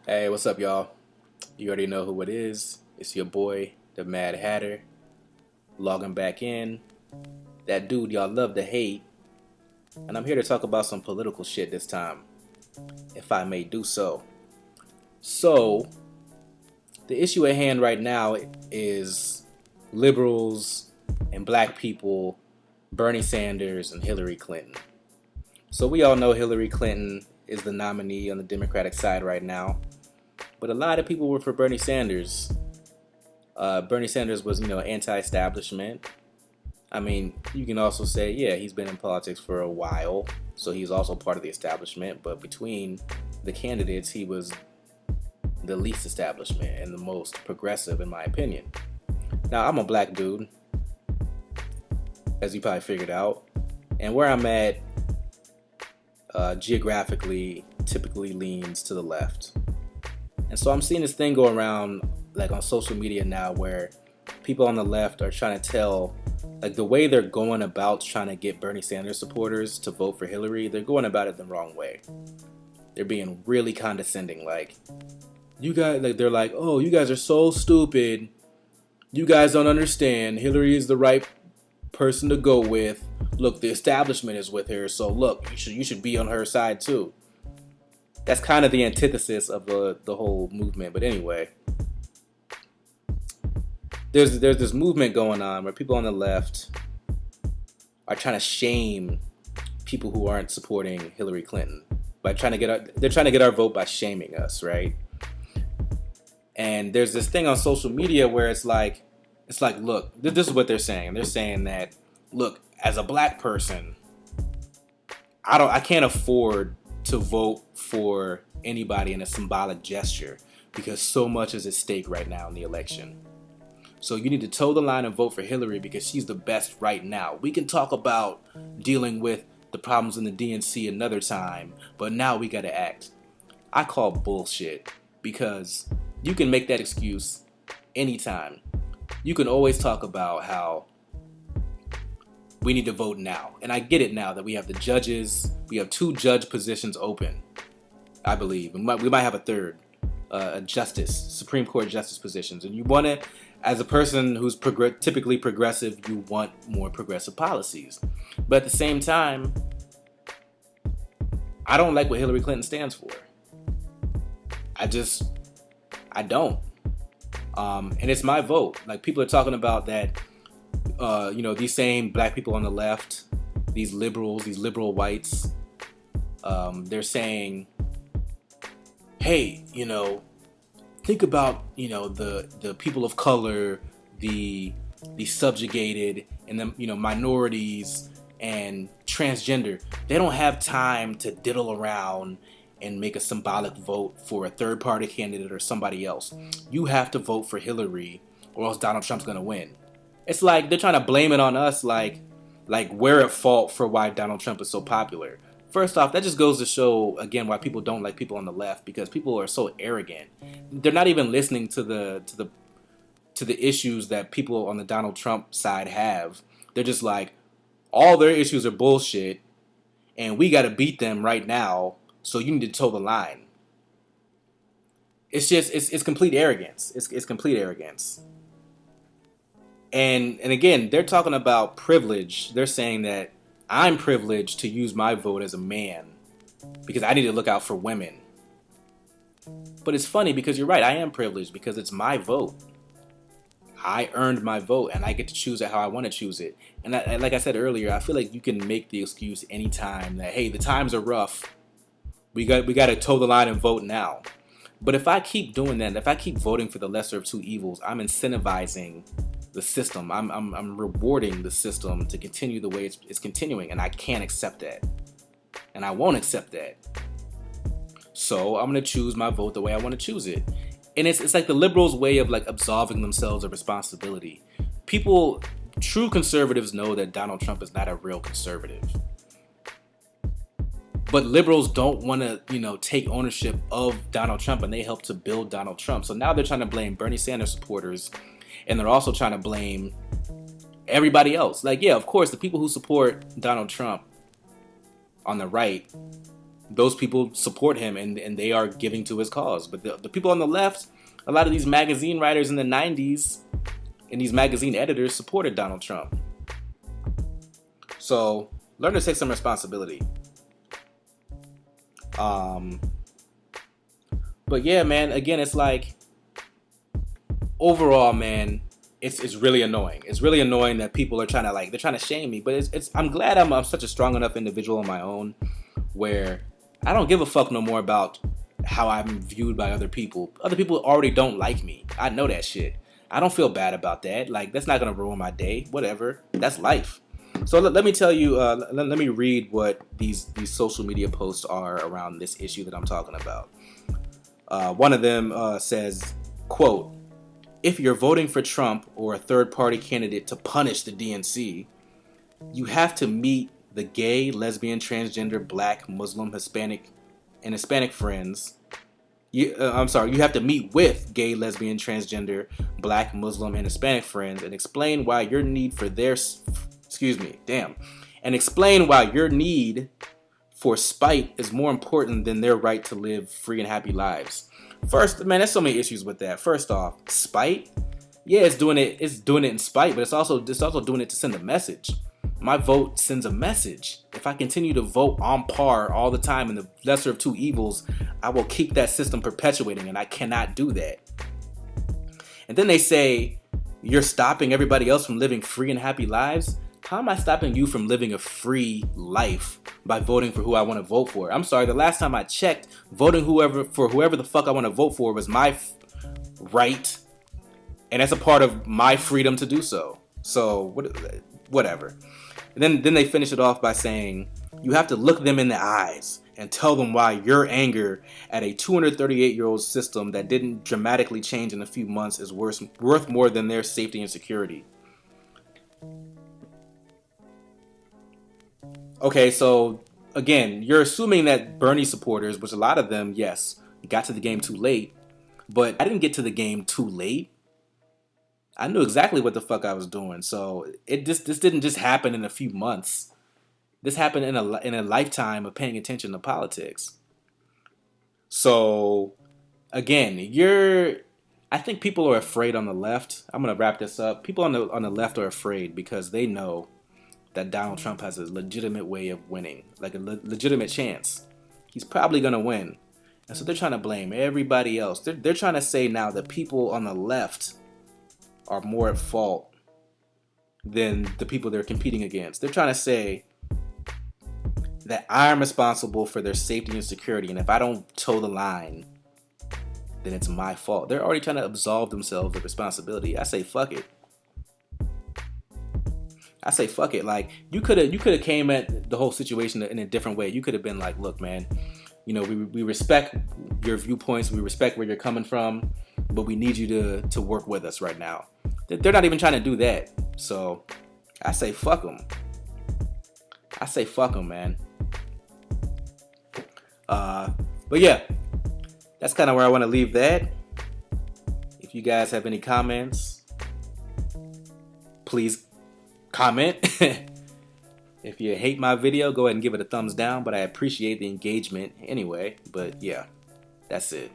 Hey, what's up, y'all? You already know who it is. It's your boy, the Mad Hatter, logging back in. That dude y'all love to hate. And I'm here to talk about some political shit this time, if I may do so. So, the issue at hand right now is liberals and black people, Bernie Sanders and Hillary Clinton. So, we all know Hillary Clinton is the nominee on the Democratic side right now. But a lot of people were for Bernie Sanders. Bernie Sanders was, anti-establishment. I mean, you can also say, yeah, he's been in politics for a while, so he's also part of the establishment. But between the candidates, he was the least establishment and the most progressive, in my opinion. Now, I'm a black dude, as you probably figured out, and where I'm at geographically typically leans to the left. And so I'm seeing this thing go around like on social media now where people on the left are trying to tell, like the way they're going about trying to get Bernie Sanders supporters to vote for Hillary, they're going about it the wrong way. They're being really condescending. Like, you guys, like they're like, oh, you guys are so stupid. You guys don't understand. Hillary is the right person to go with. Look, the establishment is with her, so look, you should be on her side too. That's kind of the antithesis of the whole movement. But anyway, there's this movement going on where people on the left are trying to shame people who aren't supporting Hillary Clinton by they're trying to get our vote by shaming us, right? And there's this thing on social media where it's like, look, this is what they're saying. They're saying that, look, as a black person, I can't afford to vote for anybody in a symbolic gesture because so much is at stake right now in the election. So you need to toe the line and vote for Hillary because she's the best right now. We can talk about dealing with the problems in the DNC another time, but now we gotta act. I call bullshit because you can make that excuse anytime. You can always talk about how we need to vote now. And I get it now that we have the judges, we have 2 judge positions open, I believe. We might have a third, a justice, Supreme Court justice positions. And you want to, as a person who's typically progressive, you want more progressive policies. But at the same time, I don't like what Hillary Clinton stands for. I don't. And it's my vote. Like, people are talking about that, these same black people on the left, these liberals, these liberal whites, they're saying, hey, think about, the people of color, the subjugated, and the, minorities and transgender. They don't have time to diddle around and make a symbolic vote for a third-party candidate or somebody else. You have to vote for Hillary or else Donald Trump's going to win. It's like they're trying to blame it on us like we're at fault for why Donald Trump is so popular. First off, that just goes to show, again, why people don't like people on the left, because people are so arrogant. They're not even listening to the issues that people on the Donald Trump side have. They're just like, all their issues are bullshit, and we got to beat them right now, so you need to toe the line. It's just, it's complete arrogance. It's complete arrogance. And again, they're talking about privilege. They're saying that I'm privileged to use my vote as a man because I need to look out for women. But it's funny because you're right, I am privileged because it's my vote. I earned my vote and I get to choose it how I want to choose it. And like I said earlier, I feel like you can make the excuse anytime that, hey, the times are rough. We got to toe the line and vote now. But if I keep doing that, if I keep voting for the lesser of two evils, I'm incentivizing the system. I'm rewarding the system to continue the way it's continuing, and I can't accept that. And I won't accept that. So I'm going to choose my vote the way I want to choose it. And it's like the liberals' way of like absolving themselves of responsibility. People, true conservatives know that Donald Trump is not a real conservative. But liberals don't want to, take ownership of Donald Trump, and they helped to build Donald Trump. So now they're trying to blame Bernie Sanders supporters, and they're also trying to blame everybody else. Like, yeah, of course, the people who support Donald Trump on the right, those people support him and they are giving to his cause. But the people on the left, a lot of these magazine writers in the 90s and these magazine editors supported Donald Trump. So learn to take some responsibility. But yeah, man, again, it's like, overall, man, it's really annoying. It's really annoying that people are trying to, they're trying to shame me. But I'm glad I'm such a strong enough individual on my own where I don't give a fuck no more about how I'm viewed by other people. Other people already don't like me. I know that shit. I don't feel bad about that. Like, that's not gonna ruin my day. Whatever. That's life. So let me tell you, let me read what these social media posts are around this issue that I'm talking about. One of them says, quote, "If you're voting for Trump or a third-party candidate to punish the DNC, you have to meet the gay, lesbian, transgender, black, Muslim, Hispanic, and Hispanic friends. You have to meet with gay, lesbian, transgender, black, Muslim, and Hispanic friends and explain why your need for spite is more important than their right to live free and happy lives." First, man, there's so many issues with that. First off, spite. Yeah, it's doing it in spite, but it's also doing it to send a message. My vote sends a message. If I continue to vote on par all the time in the lesser of two evils, I will keep that system perpetuating, and I cannot do that. And then they say, you're stopping everybody else from living free and happy lives? How am I stopping you from living a free life by voting for who I want to vote for? I'm sorry, the last time I checked, voting for whoever the fuck I want to vote for was my right, and that's a part of my freedom to do so. So, whatever. And then they finish it off by saying, you have to look them in the eyes and tell them why your anger at a 238-year-old system that didn't dramatically change in a few months is worth more than their safety and security. Okay, so again, you're assuming that Bernie supporters, which a lot of them, yes, got to the game too late, but I didn't get to the game too late. I knew exactly what the fuck I was doing. So this didn't just happen in a few months. This happened in a lifetime of paying attention to politics. So again, I think people are afraid on the left. I'm gonna wrap this up. People on the left are afraid because they know that Donald Trump has a legitimate way of winning, like a legitimate chance. He's probably gonna win, and so they're trying to blame everybody else. They're trying to say now that people on the left are more at fault than the people they're competing against. They're trying to say that I'm responsible for their safety and security, and if I don't toe the line, then it's my fault. They're already trying to absolve themselves of responsibility. I say fuck it. Like, you could have came at the whole situation in a different way. You could have been like, look, man, we respect your viewpoints, we respect where you're coming from, but we need you to work with us right now. They're not even trying to do that. So I say fuck them. Man. But yeah, that's kind of where I want to leave that. If you guys have any comments, please comment. If you hate my video, go ahead and give it a thumbs down, but I appreciate the engagement anyway. But yeah, that's it.